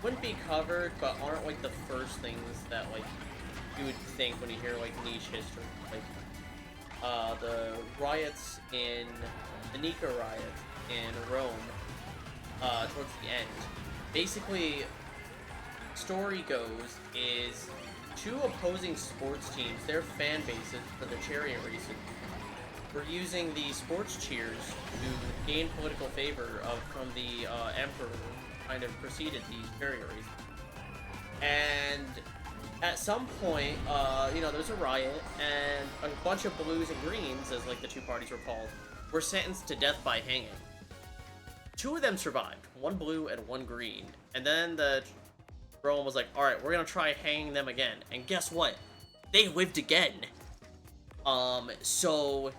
wouldn't be covered, but aren't like the first things that like you would think when you hear like niche history. Like the riots in the Nika riots in Rome, towards the end. Basically, story goes is two opposing sports teams, their fan bases for the chariot races, were using the sports cheers to gain political favor from the emperor who kind of preceded these chariot races. And at some point, there's a riot, and a bunch of blues and greens, as like the two parties were called, were sentenced to death by hanging. Two of them survived, one blue and one green, and then the Rome was like, alright, we're gonna try hanging them again, and guess what? They lived again! So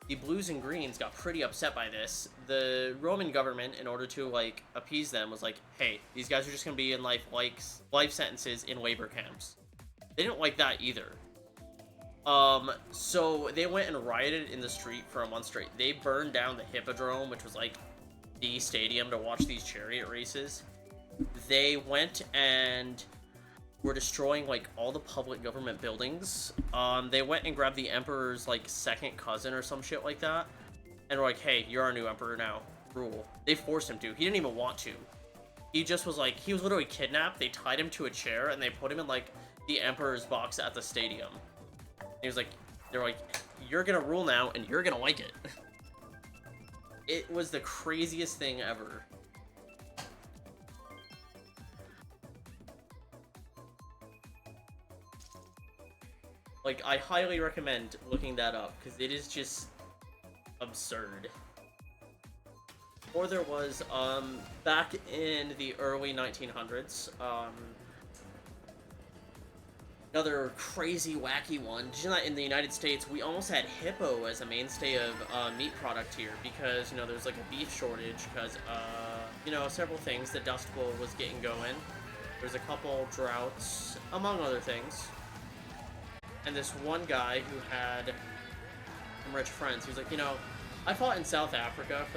the blues and greens got pretty upset by this. The Roman government, in order to, like, appease them, was like, hey, these guys are just gonna be in life sentences in labor camps. They didn't like that either. So they went and rioted in the street for a month straight. They burned down the Hippodrome, which was, like, the stadium to watch these chariot races. They went and were destroying, like, all the public government buildings. They went and grabbed the emperor's, like, second cousin or some shit like that. And were like, hey, you're our new emperor now. Rule. They forced him to. He didn't even want to. He just was like, he was literally kidnapped. They tied him to a chair and they put him in, like, the emperor's box at the stadium. And he was like, they're like, you're gonna rule now and you're gonna like it. It was the craziest thing ever. Like, I highly recommend looking that up, because it is just absurd. Or there was, back in the early 1900s, another crazy, wacky one. Did you know that in the United States, we almost had hippo as a mainstay of meat product here, because, there's like a beef shortage, because, several things. The Dust Bowl was getting going. There's a couple droughts, among other things. And this one guy who had some rich friends, he was like, I fought in South Africa